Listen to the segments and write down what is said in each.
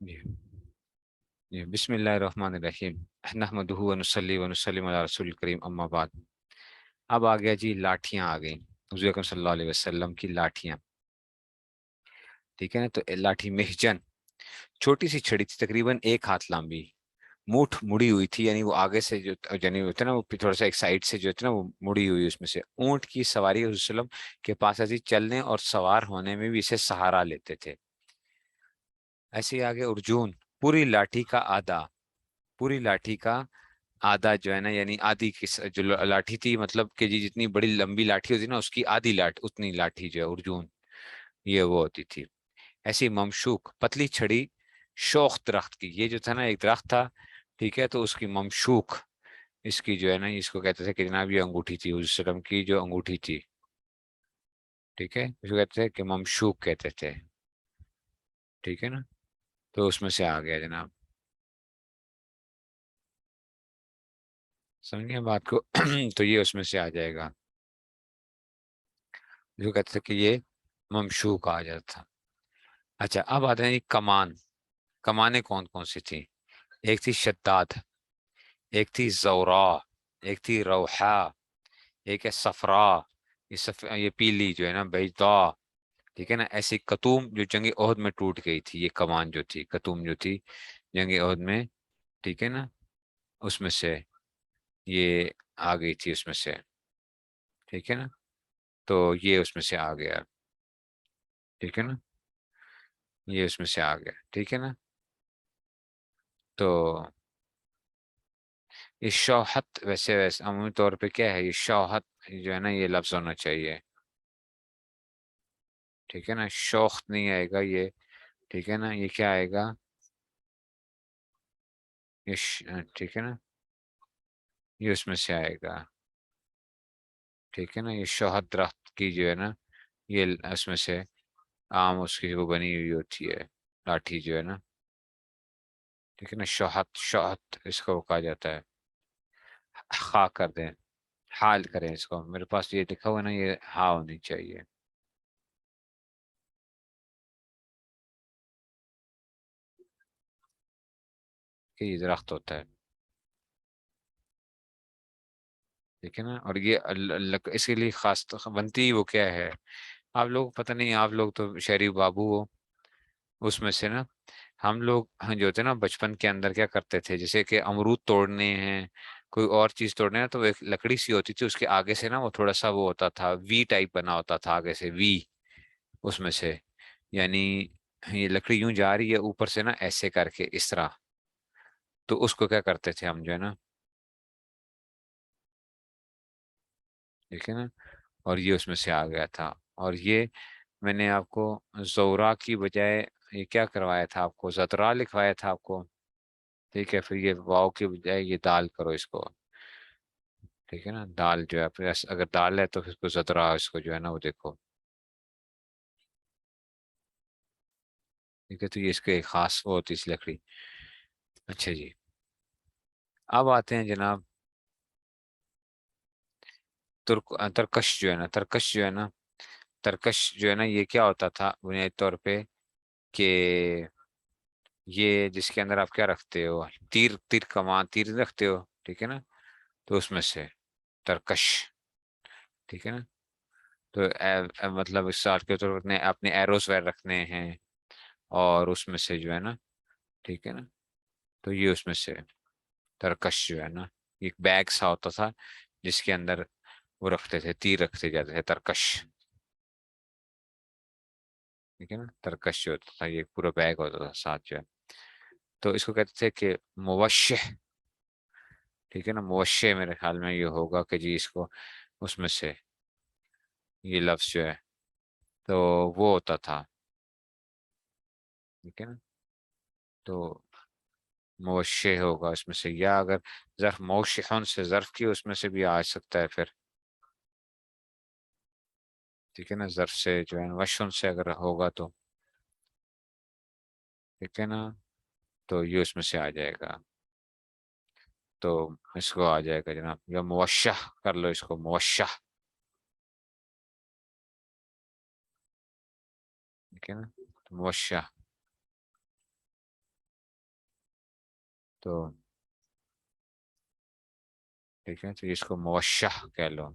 جی جی بسم اللہ الرحمن الرحیم نحمدہ و نصلی و نسلم علی رسول الکریم اما بعد۔ اب آ گیا جی، لاٹھیاں آ گئیں، حضور اکرم صلی اللہ علیہ وسلم کی لاٹھیاں، ٹھیک ہے نا۔ تو لاٹھی محجن، چھوٹی سی چھڑی تھی، تقریباً ایک ہاتھ لمبی، مونٹ مڑی ہوئی تھی، یعنی وہ آگے سے جو یعنی ہوتا ہے نا، وہ تھوڑا سا ایک سائڈ سے جو ہوتا ہے نا وہ مڑی ہوئی، اس میں سے اونٹ کی سواری حضور صلی اللہ علیہ وسلم کے پاس ایسی چلنے اور سوار ہونے میں بھی اسے سہارا لیتے تھے۔ ایسے ہی آگے ارجون، پوری لاٹھی کا آدھا، پوری لاٹھی کا آدھا جو ہے نا، یعنی آدھی کی جو لاٹھی تھی، مطلب کہ جی جتنی بڑی لمبی لاٹھی ہوتی نا، اس کی آدھی اتنی لاٹھی جو ہے ارجون، یہ وہ ہوتی تھی۔ ایسی ممشوق، پتلی چھڑی، شوخ درخت کی، یہ جو تھا نا ایک درخت تھا، ٹھیک ہے، تو اس کی ممشوق، اس کی جو ہے نا، اس کو کہتے تھے کہ جناب یہ انگوٹھی تھی، حضور صلی اللہ علیہ وسلم کی جو انگوٹھی تھی، ٹھیک ہے، اس کو کہتے تھے کہ ممشوق کہتے تھے، ٹھیک ہے نا۔ تو اس میں سے آ گیا جناب، سمجھے بات کو تو یہ اس میں سے آ جائے گا، جو کہتے تھے کہ یہ ممشوق آ جاتا تھا۔ اچھا، اب آتے ہیں یہ کمان، کمانیں کون کون سی تھیں؟ ایک تھی شداد، ایک تھی زورا، ایک تھی روحا، ایک ہے صفرا، یہ پیلی جو ہے نا بیضا، ٹھیک ہے نا۔ ایسی کتوم جو جنگ عہد میں ٹوٹ گئی تھی، یہ کمان جو تھی، کتوم جو تھی جنگ عہد میں، ٹھیک ہے نا، اس میں سے یہ آ گئی تھی، اس میں سے، ٹھیک ہے نا۔ تو یہ اس میں سے آ گیا، ٹھیک ہے نا، یہ اس میں سے آ گیا، ٹھیک ہے نا۔ تو یہ شوہت، ویسے عمومی طور پہ کیا ہے یہ شوہت، جو ہے نا یہ لفظ ہونا چاہیے، ٹھیک ہے نا، شوخت نہیں آئے گا یہ، ٹھیک ہے نا، یہ کیا آئے گا، ٹھیک ہے نا، یہ اس میں سے آئے گا، ٹھیک ہے نا۔ یہ شوہت درخت کی جو ہے نا، یہ اس میں سے عام اس کی وہ بنی ہوئی ہوتی ہے لاٹھی جو ہے نا، ٹھیک ہے نا، شوہت، شوہت اس کو کہا جاتا ہے۔ خا کر دیں، حال کریں اس کو، میرے پاس یہ لکھا ہوا ہے نا، یہ ہا ہونی چاہیے، کہ یہ درخت ہوتا ہے، ٹھیک ہے نا۔ اور یہ اس کے لیے خاص بنتی وہ کیا ہے، آپ لوگ پتہ نہیں، آپ لوگ تو شہری بابو ہو، اس میں سے نا ہم لوگ جو ہوتے ہیں نا بچپن کے اندر کیا کرتے تھے، جیسے کہ امرود توڑنے ہیں، کوئی اور چیز توڑنے ہیں، تو ایک لکڑی سی ہوتی تھی، اس کے آگے سے نا وہ تھوڑا سا وہ ہوتا تھا، وی ٹائپ بنا ہوتا تھا آگے سے وی، اس میں سے، یعنی یہ لکڑی یوں جا رہی ہے اوپر سے نا ایسے کر کے اس طرح، تو اس کو کیا کرتے تھے ہم جو ہے نا، ٹھیک ہے نا، اور یہ اس میں سے آ گیا تھا۔ اور یہ میں نے آپ کو زورا کی بجائے یہ کیا کروایا تھا، آپ کو زترا لکھوایا تھا آپ کو، ٹھیک ہے، پھر یہ واؤ کی بجائے یہ دال کرو اس کو، ٹھیک ہے نا، دال جو ہے پھر اگر دال ہے تو پھر اس کو زترا، اس کو جو ہے نا وہ دیکھو، ٹھیک ہے، تو یہ اس کے ایک خاص وہ ہوتی ہے اس لکڑی۔ اچھا جی، اب آتے ہیں جناب ترکش جو ہے نا، ترکش جو ہے نا، ترکش جو ہے نا، یہ کیا ہوتا تھا بنیادی طور پہ کہ یہ جس کے اندر آپ کیا رکھتے ہو، تیر، تیر کمان، تیر رکھتے ہو، ٹھیک ہے نا، تو اس میں سے ترکش، ٹھیک ہے نا۔ تو مطلب اس سال کے طور پر اپنے ایروز ویر رکھنے ہیں، اور اس میں سے جو ہے نا، ٹھیک ہے نا، تو یہ اس میں سے ترکش جو ہے نا، ایک بیگ سا ہوتا تھا جس کے اندر وہ رکھتے تھے، تیر رکھتے جاتے تھے، ترکش، ٹھیک ہے نا، ترکش جو ہوتا تھا یہ پورا بیگ ہوتا تھا ساتھ جو ہے، تو اس کو کہتے تھے کہ موشح، ٹھیک ہے نا، موشح میرے خیال میں یہ ہوگا کہ جی اس کو اس میں سے یہ لفظ جو ہے تو وہ ہوتا تھا، ٹھیک ہے نا، تو موشح ہوگا اس میں سے، یا اگر ظرف موشحن سے ظرف کی اس میں سے بھی آ سکتا ہے پھر، ٹھیک ہے نا، ظرف سے جو ہے وشن سے اگر ہوگا تو، ٹھیک ہے نا، تو یہ اس میں سے آ جائے گا، تو اس کو آ جائے گا جناب، یا موشح کر لو اس کو، موشح، ٹھیک ہے نا، موشح، تو ٹھیک ہے، تو اس کو موشح کہہ لو.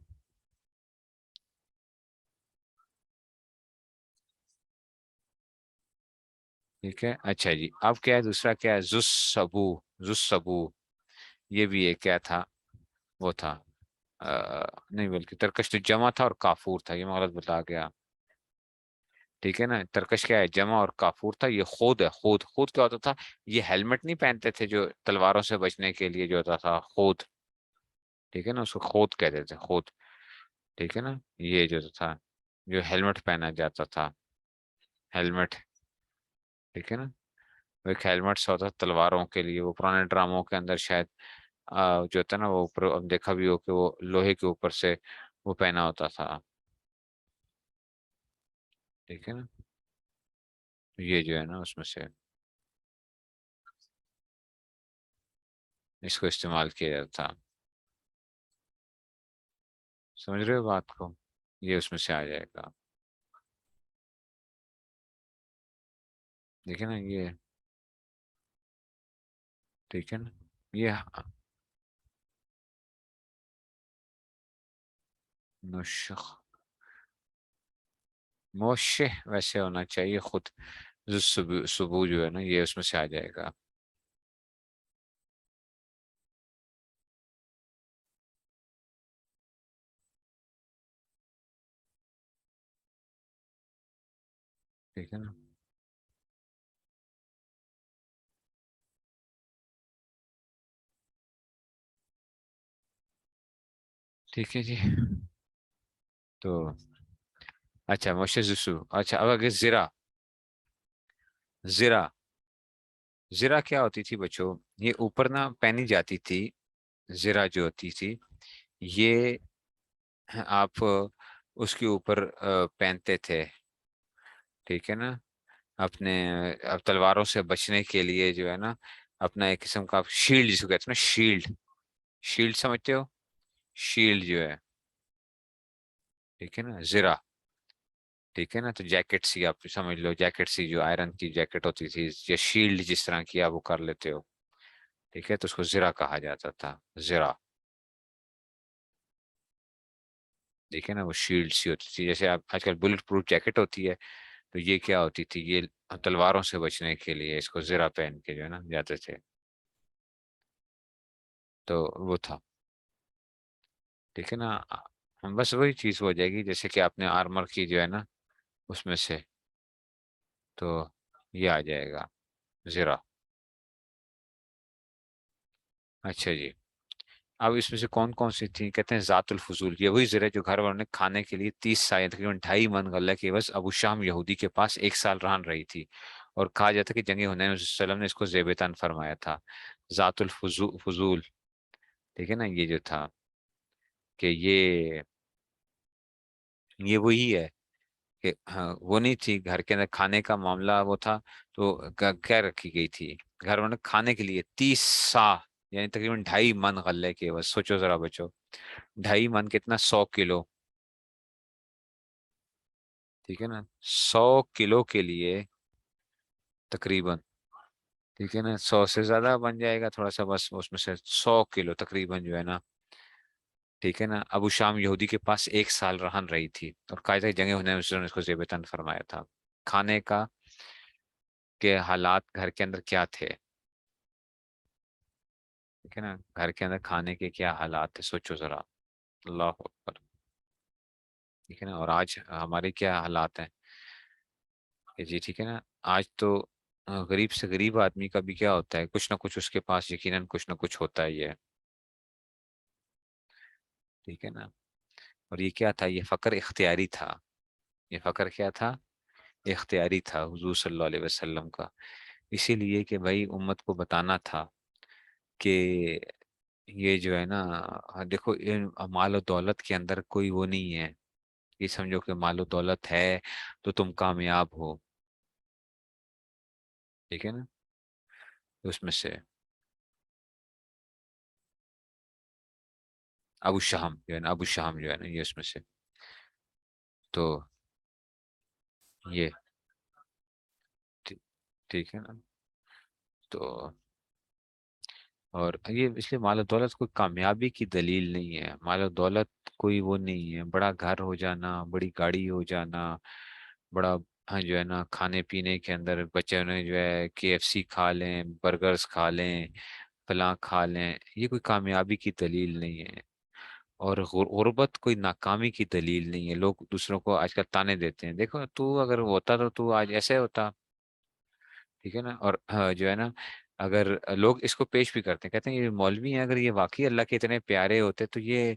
ٹھیک ہے. اچھا جی، اب کیا ہے دوسرا، کیا ہے زس سبو. زس سبو، یہ بھی ایک کیا تھا، وہ تھا نہیں بلکہ ترکش تو جمع تھا اور کافور تھا، یہ میں غلط بتا گیا. ٹھیک ہے نا، ترکش کیا ہے، جمع اور کافور تھا. یہ خود ہے. خود خود کیا ہوتا تھا، یہ ہیلمٹ نہیں پہنتے تھے جو تلواروں سے بچنے کے لیے جو ہوتا تھا خود. ٹھیک ہے نا، اس کو خود کہتے تھے، خود. ٹھیک ہے نا، یہ جو تھا، جو ہیلمٹ پہنا جاتا تھا، ہیلمٹ. ٹھیک ہے نا، وہ ایک ہیلمٹ سا ہوتا تھا تلواروں کے لیے. وہ پرانے ڈراموں کے اندر شاید جو ہوتا ہے نا، وہ اوپر اب دیکھا بھی ہو کہ وہ لوہے کے اوپر سے وہ پہنا ہوتا تھا. ٹھیک ہے نا، یہ جو ہے نا اس میں سے اس کو استعمال کیا جاتا تھا. سمجھ رہے ہو بات کو، یہ اس میں سے آ جائے گا. ٹھیک ہے نا یہ. ٹھیک ہے نا یہ نشخ موشح ویسے ہونا چاہیے خود. سبو جو ہے نا یہ اس میں سے آ جائے گا. ٹھیک ہے نا. ٹھیک ہے جی. تو اچھا موشے زسو. اچھا اب اگر زرا. زرا. زرا کیا ہوتی تھی بچوں، یہ اوپر نہ پہنی جاتی تھی. زرا جو ہوتی تھی یہ آپ اس کے اوپر پہنتے تھے. ٹھیک ہے نا، اپنے اب تلواروں سے بچنے کے لیے جو ہے نا، اپنا ایک قسم کا شیلڈ جس کو کہتے ہیں نا، شیلڈ. شیلڈ سمجھتے ہو، شیلڈ جو ہے. ٹھیک ہے نا زرا. ٹھیک ہے نا، تو جیکٹ سی آپ سمجھ لو، جیکٹ سی جو آئرن کی جیکٹ ہوتی تھی، یا شیلڈ جس طرح کی آپ وہ کر لیتے ہو. ٹھیک ہے، تو اس کو زرا کہا جاتا تھا، زرا. ٹھیک ہے نا، وہ شیلڈ سی ہوتی تھی جیسے آپ آج کل بلٹ پروف جیکٹ ہوتی ہے. تو یہ کیا ہوتی تھی، یہ تلواروں سے بچنے کے لیے اس کو زرا پہن کے جو ہے نا جاتے تھے. تو وہ تھا. ٹھیک ہے نا، بس وہی چیز ہو جائے گی جیسے کہ آپ نے آرمر کی جو ہے نا اس میں سے، تو یہ آ جائے گا زیرہ. اچھا جی، اب اس میں سے کون کون سی تھی، کہتے ہیں ذات الفضول. یہ وہی زرہ جو گھر والوں نے کھانے کے لیے 30 سال تقریباً 2.5 من غلہ کے بس ابو شام یہودی کے پاس 1 سال رہن رہی تھی. اور کہا جاتا ہے کہ جنگ حنین میں وسلم نے اس کو زیب تن فرمایا تھا. ذات الفضول. ٹھیک ہے نا، یہ جو تھا کہ یہ وہی ہے کہ ہاں وہ نہیں تھی گھر کے اندر کھانے کا معاملہ وہ تھا. تو کیا رکھی گئی تھی گھر والوں نے کھانے کے لیے 30 سا، یعنی تقریباً 2.5 من غلے کے. بس سوچو ذرا بچو، 2.5 من کتنا، 100 کلو. ٹھیک ہے نا، 100 کلو کے لیے تقریباً. ٹھیک ہے نا، 100 سے زیادہ بن جائے گا تھوڑا سا، بس اس میں سے 100 کلو تقریباً جو ہے نا. ٹھیک ہے نا، ابو شام یہودی کے پاس 1 سال رہن رہی تھی. اور قاعدہ جنگ حنین میں نے اس کو زیب تن فرمایا تھا. کھانے کا کے حالات گھر کے اندر کیا تھے. ٹھیک ہے نا، گھر کے اندر کھانے کے کیا حالات تھے، سوچو ذرا. اللہ اکبر. ٹھیک ہے نا، اور آج ہمارے کیا حالات ہیں کہ جی. ٹھیک ہے نا، آج تو غریب سے غریب آدمی کا بھی کیا ہوتا ہے، کچھ نہ کچھ اس کے پاس یقیناً کچھ نہ کچھ ہوتا ہی ہے. ٹھیک ہے نا، اور یہ کیا تھا، یہ فقر اختیاری تھا. یہ فقر کیا تھا، اختیاری تھا حضور صلی اللہ علیہ وسلم کا. اسی لیے کہ بھائی امت کو بتانا تھا کہ یہ جو ہے نا، دیکھو مال و دولت کے اندر کوئی وہ نہیں ہے. یہ سمجھو کہ مال و دولت ہے تو تم کامیاب ہو. ٹھیک ہے نا، اس میں سے ابو شہم جو ہے نا، ابو شہم جو ہے نا یہ اس میں سے. تو یہ ٹھیک ٹھیک ہے نا. تو اور یہ اس لیے مال و دولت کوئی کامیابی کی دلیل نہیں ہے، مال و دولت کوئی وہ نہیں ہے، بڑا گھر ہو جانا، بڑی گاڑی ہو جانا، بڑا، ہاں جو ہے نا کھانے پینے کے اندر بچے نے جو ہے KFC کھا لیں، برگرز کھا لیں، فلاں کھا لیں، یہ کوئی کامیابی کی دلیل نہیں ہے۔ اور غربت کوئی ناکامی کی دلیل نہیں ہے۔ لوگ دوسروں کو آج کل تانے دیتے ہیں، دیکھو تو اگر ہوتا تو آج ایسے ہوتا، ٹھیک ہے نا۔ اور جو ہے نا اگر لوگ اس کو پیش بھی کرتے ہیں، کہتے ہیں یہ مولوی ہیں، اگر یہ واقعی اللہ کے اتنے پیارے ہوتے تو یہ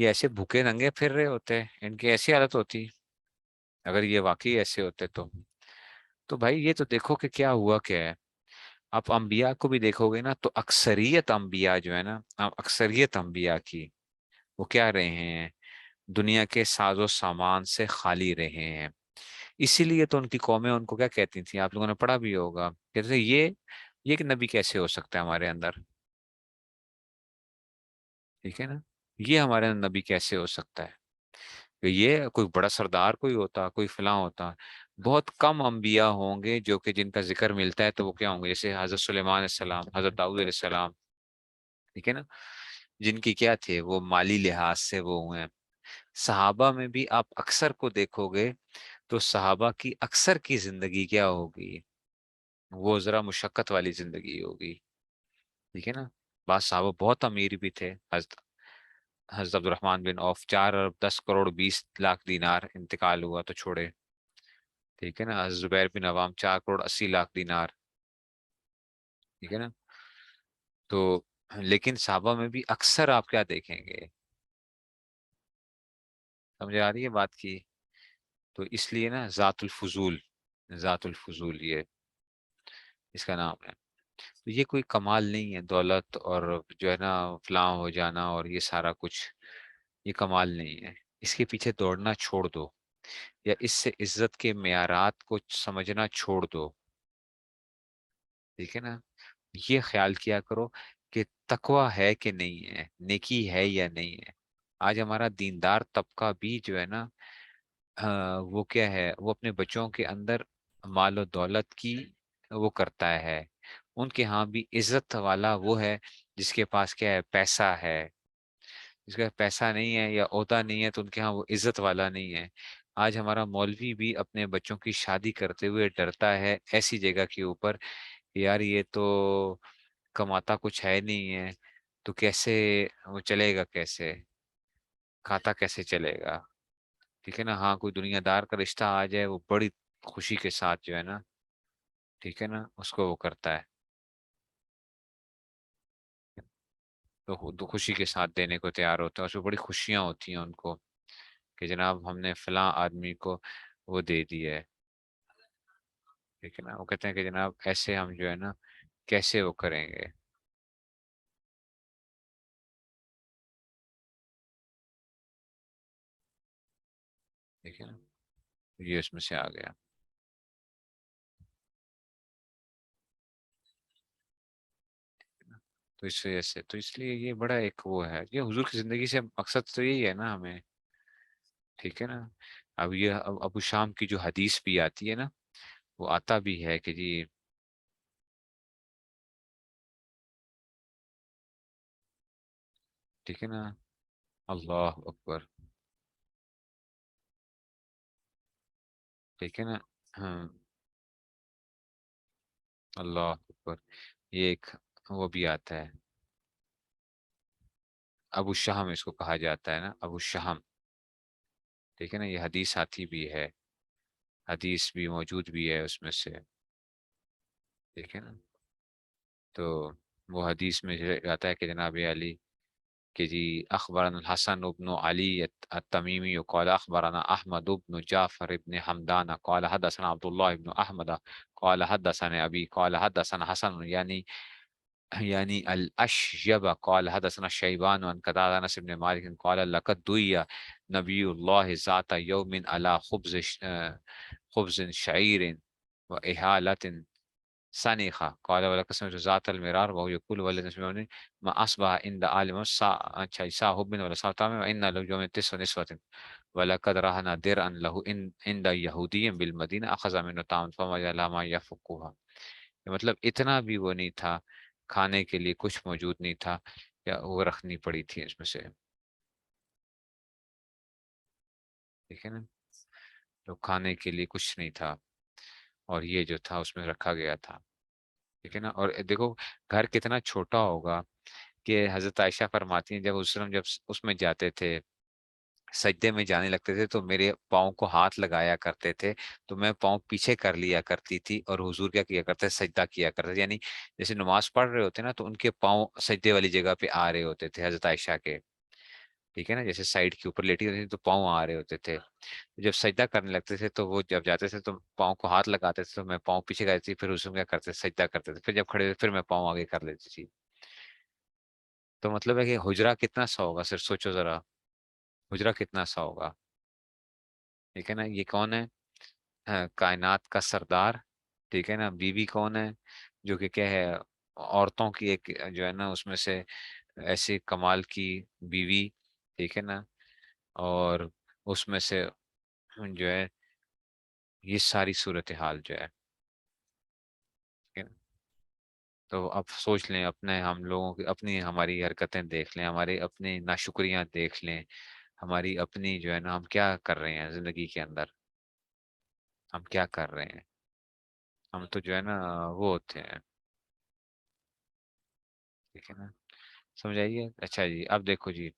ایسے بھوکے ننگے پھر رہے ہوتے، ان کی ایسی حالت ہوتی اگر یہ واقعی ایسے ہوتے تو بھائی یہ تو دیکھو کہ کیا ہوا کیا ہے۔ آپ انبیاء کو بھی دیکھو گے نا تو اکثریت انبیاء جو ہے نا، اکثریت انبیاء کی وہ کیا رہے ہیں، دنیا کے ساز و سامان سے خالی رہے ہیں۔ اسی لیے تو ان کی قومیں ان کو کیا کہتی تھیں، آپ لوگوں نے پڑھا بھی ہوگا، کہتے تھے یہ کہ نبی کیسے ہو سکتا ہے ہمارے اندر، ٹھیک ہے نا، یہ ہمارے اندر نبی کیسے ہو سکتا ہے، کہ یہ کوئی بڑا سردار کوئی ہوتا، کوئی فلاں ہوتا۔ بہت کم انبیاء ہوں گے جو کہ جن کا ذکر ملتا ہے تو وہ کیا ہوں گے، جیسے حضرت سلیمان علیہ السلام، حضرت داؤد علیہ السلام، ٹھیک ہے نا، جن کی کیا تھے وہ مالی لحاظ سے وہ ہوئے ہیں۔ صحابہ میں بھی آپ اکثر کو دیکھو گے تو صحابہ کی اکثر کی زندگی کیا ہوگی، وہ ذرا مشقت والی زندگی ہوگی، ٹھیک ہے نا۔ بعض صحابہ بہت امیر بھی تھے، حضرت عبد الرحمن بن عوف 4 ارب 10 کروڑ 20 لاکھ دینار انتقال ہوا تو چھوڑے، ٹھیک ہے نا۔ حضرت زبیر بن عوام 4 کروڑ 80 لاکھ دینار، ٹھیک ہے نا۔ تو لیکن صحابہ میں بھی اکثر آپ کیا دیکھیں گے، سمجھ آ رہی ہے بات کی؟ تو اس لیے نا ذات الفضول، ذات الفضول یہ اس کا نام ہے۔ تو یہ کوئی کمال نہیں ہے، دولت اور جو ہے نا فلاں ہو جانا اور یہ سارا کچھ، یہ کمال نہیں ہے۔ اس کے پیچھے دوڑنا چھوڑ دو، یا اس سے عزت کے معیارات کو سمجھنا چھوڑ دو، ٹھیک ہے نا۔ یہ خیال کیا کرو کہ تقوی ہے کہ نہیں ہے، نیکی ہے یا نہیں ہے۔ آج ہمارا دیندار طبقہ بھی جو ہے نا وہ کیا ہے، وہ اپنے بچوں کے اندر مال و دولت کی وہ کرتا ہے۔ ان کے ہاں بھی عزت والا وہ ہے جس کے پاس کیا ہے، پیسہ ہے۔ جس کا پیسہ نہیں ہے یا عہدہ نہیں ہے تو ان کے ہاں وہ عزت والا نہیں ہے۔ آج ہمارا مولوی بھی اپنے بچوں کی شادی کرتے ہوئے ڈرتا ہے ایسی جگہ کے اوپر کہ یار یہ تو کماتا کچھ ہے نہیں ہے، تو کیسے وہ چلے گا، کیسے کھاتا کیسے چلے گا، ٹھیک ہے نا۔ ہاں کوئی دنیا دار کا رشتہ آ جائے وہ بڑی خوشی کے ساتھ جو ہے نا، ٹھیک ہے نا، اس کو وہ کرتا ہے، تو خوشی کے ساتھ دینے کو تیار ہوتا ہے، اس میں بڑی خوشیاں ہوتی ہیں ان کو کہ جناب ہم نے فلاں آدمی کو وہ دے دی ہے، ٹھیک ہے نا۔ وہ کہتے ہیں کہ جناب ایسے ہم جو ہے نا کیسے وہ کریں گے، ٹھیک ہے نا۔ یہ اس میں سے آ گیا۔ تو اس وجہ سے تو اس لیے یہ بڑا ایک وہ ہے، یہ حضور کی زندگی سے مقصد تو یہی ہے نا ہمیں، ٹھیک ہے نا۔ اب یہ ابو شام کی جو حدیث بھی آتی ہے نا، وہ آتا بھی ہے کہ جی، ٹھیک ہے نا، اللہ اکبر، ٹھیک ہے نا، ہاں، اللہ اکبر، یہ ایک وہ بھی آتا ہے، ابو شہم اس کو کہا جاتا ہے نا، ابو شہم، ٹھیک ہے نا، یہ حدیث آتی بھی ہے، حدیث بھی موجود بھی ہے اس میں سے، ٹھیک ہے نا۔ تو وہ حدیث میں جو آتا ہے کہ جناب علی کہ جی اخبرنا الحسن ابن علی التمیمی قال اخبرنا احمد ابن جعفر ابن حمدان قال حدثنا عبد الله ابن احمد قال حدثنا ابي قال حدثنا حسن يعني الاشجب قال حدثنا شيبان عن قتادة انس بن مالك قال لقد دعي نبي الله ذات يوم على خبز شعير وإهالة سنيخة قال ولقد سمعت ذات المرار وهو يقول والذي نفس بيده ما أصبح عند عالم ساعة حب ولا ساعة طعام وإن له يوم تسع نسوة ولقد رهن درعا له عند يهودي بالمدينة أخذ منه طعام فما جعل ما يفقها، مطلب اتنا بھی وہ نہیں تھا کھانے کے لیے کچھ موجود نہیں تھا یا وہ رکھنی پڑی تھی اس میں سے، ٹھیک ہے نا، تو کھانے کے لیے کچھ نہیں تھا اور یہ جو تھا اس میں رکھا گیا تھا، ٹھیک ہے نا۔ اور دیکھو گھر کتنا چھوٹا ہوگا کہ حضرت عائشہ فرماتی ہیں جب حضور جب اس میں جاتے تھے، سجدے میں جانے لگتے تھے تو میرے پاؤں کو ہاتھ لگایا کرتے تھے، تو میں پاؤں پیچھے کر لیا کرتی تھی اور حضور کیا کیا کرتے سجدہ کیا کرتے تھے، یعنی جیسے نماز پڑھ رہے ہوتے نا تو ان کے پاؤں سجدے والی جگہ پہ آ رہے ہوتے تھے حضرت عائشہ کے، ٹھیک ہے نا، جیسے سائڈ کے اوپر لیٹی ہوتی تھی تو پاؤں آ رہے ہوتے تھے، جب سجدہ کرنے لگتے تھے تو وہ جب جاتے تھے تو پاؤں کو ہاتھ لگاتے تھے، تو میں پاؤں پیچھے کرتی تھی، پھر حضور کیا کرتے سجدہ کرتے تھے، پھر جب کھڑے ہوتے پھر میں پاؤں آگے کر لیتی تھی۔ تو مطلب ہے کہ حجرہ کتنا سا ہوگا، صرف سوچو ذرا، حجرہ کتنا سا ہوگا، ٹھیک ہے نا۔ یہ کون ہے؟ کائنات کا سردار، ٹھیک ہے نا۔ بیوی کون ہے؟ جو کہ کیا ہے، عورتوں کی ایک جو ہے نا اس میں سے ایسی کمال کی بیوی، ٹھیک ہے نا، اور اس میں سے جو ہے یہ ساری صورتحال جو ہے، ٹھیک ہے نا؟ تو اب سوچ لیں اپنے، ہم لوگوں کی اپنی ہماری حرکتیں دیکھ لیں، ہماری اپنی ناشکریاں دیکھ لیں، ہماری اپنی جو ہے نا ہم کیا کر رہے ہیں زندگی کے اندر، ہم کیا کر رہے ہیں، ہم تو جو ہے نا وہ ہوتے ہیں، ٹھیک ہے نا، سمجھائیے۔ اچھا جی اب دیکھو جی،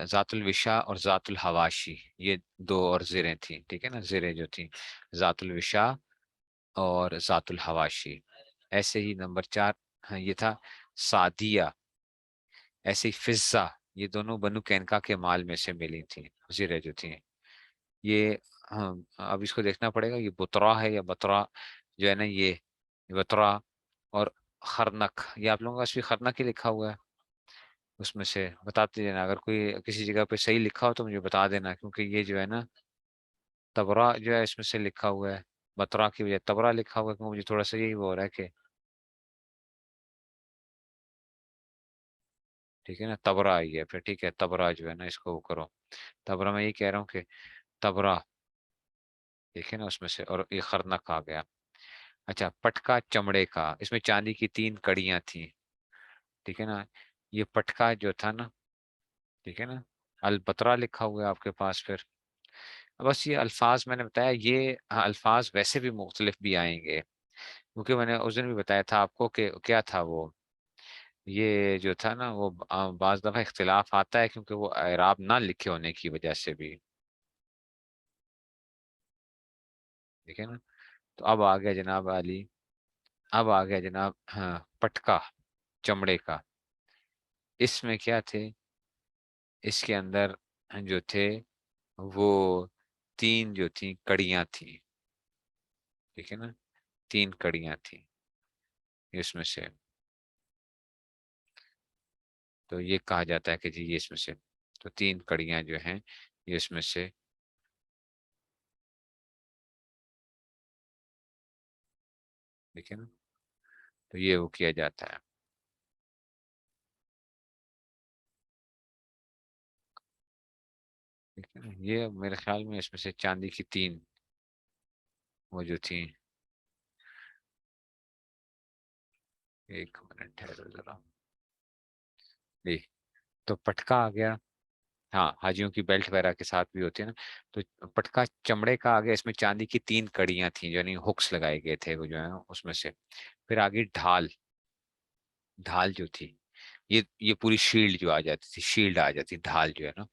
ذات الوشا اور ذات الحواشی، یہ دو اور زیریں تھیں، ٹھیک ہے نا، زیریں جو تھیں ذات الوشا اور ذات الحواشی۔ ایسے ہی نمبر 4، ہاں یہ تھا سعدیہ، ایسے ہی فضہ، یہ دونوں بنو کینکا کے مال میں سے ملی تھیں، زیریں جو تھیں یہ، ہاں اب اس کو دیکھنا پڑے گا یہ بترا ہے یا بترا جو ہے نا، یہ بترا اور خرنک، یہ آپ لوگوں کا اس بھی خرنک ہی لکھا ہوا ہے، اس میں سے بتاتے دینا اگر کوئی کسی جگہ پہ صحیح لکھا ہو تو مجھے بتا دینا، کیونکہ یہ جو ہے نا تبرا جو ہے اس میں سے لکھا ہوا ہے، بترا کی وجہ تبرا لکھا ہوا ہے، کیونکہ مجھے تھوڑا سا یہی وہ ہو رہا ہے کہ ٹھیک ہے نا تبرا آئی ہے، پھر ٹھیک ہے تبرا جو ہے نا اس کو وہ کرو، تبرا میں یہ کہہ رہا ہوں کہ تبرا، ٹھیک ہے نا، اس میں سے اور یہ خرنک آ گیا۔ اچھا پٹکا چمڑے کا، اس میں چاندی کی 3 کڑیاں تھیں، ٹھیک ہے نا، یہ پٹکا جو تھا نا، ٹھیک ہے نا، البترا لکھا ہوا ہے آپ کے پاس، پھر بس یہ الفاظ میں نے بتایا، یہ الفاظ ویسے بھی مختلف بھی آئیں گے، کیونکہ میں نے اس دن بھی بتایا تھا آپ کو کہ کیا تھا وہ، یہ جو تھا نا وہ بعض دفعہ اختلاف آتا ہے کیونکہ وہ اعراب نہ لکھے ہونے کی وجہ سے بھی، ٹھیک ہے نا۔ تو اب آ گیا جناب علی، اب آ گیا جناب ہاں پٹکا چمڑے کا، اس میں کیا تھے، اس کے اندر جو تھے وہ 3 جو تھیں کڑیاں تھیں، ٹھیک ہے نا، 3 کڑیاں تھیں اس میں سے، تو یہ کہا جاتا ہے کہ جی یہ اس میں سے، تو 3 کڑیاں جو ہیں یہ اس میں سے، ٹھیک ہے نا، تو یہ وہ کیا جاتا ہے، ٹھیک ہے نا، یہ میرے خیال میں اس میں سے چاندی کی 3 وہ جو تھیں، ایک منٹ ٹھہرو ذرا جی، تو پٹکا آ گیا، ہاں حاجیوں کی بیلٹ وغیرہ کے ساتھ بھی ہوتی ہے نا، تو پٹکا چمڑے کا آ گیا، اس میں چاندی کی 3 کڑیاں تھیں یعنی ہکس لگائے گئے تھے وہ جو ہے اس میں سے، پھر آگے ڈھال، ڈھال جو تھی یہ پوری شیلڈ جو آ جاتی تھی، شیلڈ آ جاتی ڈھال جو ہے نا۔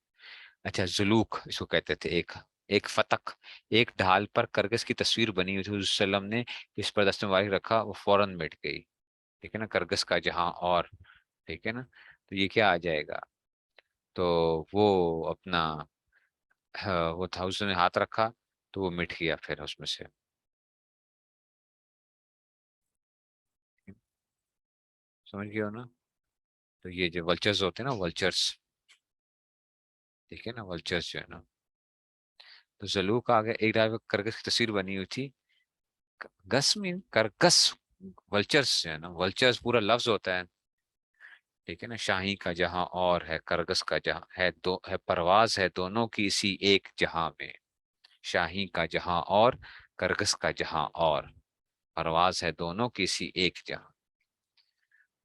اچھا زلوک اس کو کہتے تھے، ایک ایک فتق، ایک ڈھال پر کرگس کی تصویر بنی ہوئی تھی، حضور صلی اللہ علیہ وسلم نے اس پر دست مبارک رکھا وہ فوراً مٹ گئی، ٹھیک ہے نا، کرگس کا جہاں اور، ٹھیک ہے نا، تو یہ کیا آ جائے گا، تو وہ اپنا وہ تھا اس نے ہاتھ رکھا تو وہ مٹ گیا پھر اس میں سے، سمجھ گئے ہو نا، تو یہ جو ولچرز ہوتے ہیں نا ولچرز، ٹھیک ہے نا، ولچرز جو ہے نا، تو زلوک آ گیا، ایک ڈھال پر کرگس کی تصویر بنی ہوئی تھی، گس مین کرکس، ولچرز جو ہے نا، ولچرز پورا لفظ ہوتا ہے، ٹھیک ہے نا، شاہی کا جہاں اور ہے کرگس کا جہاں ہے، دو ہے پرواز ہے دونوں کی اسی ایک جہاں میں، شاہی کا جہاں اور کرگس کا جہاں اور، پرواز ہے دونوں کی اسی ایک جہاں،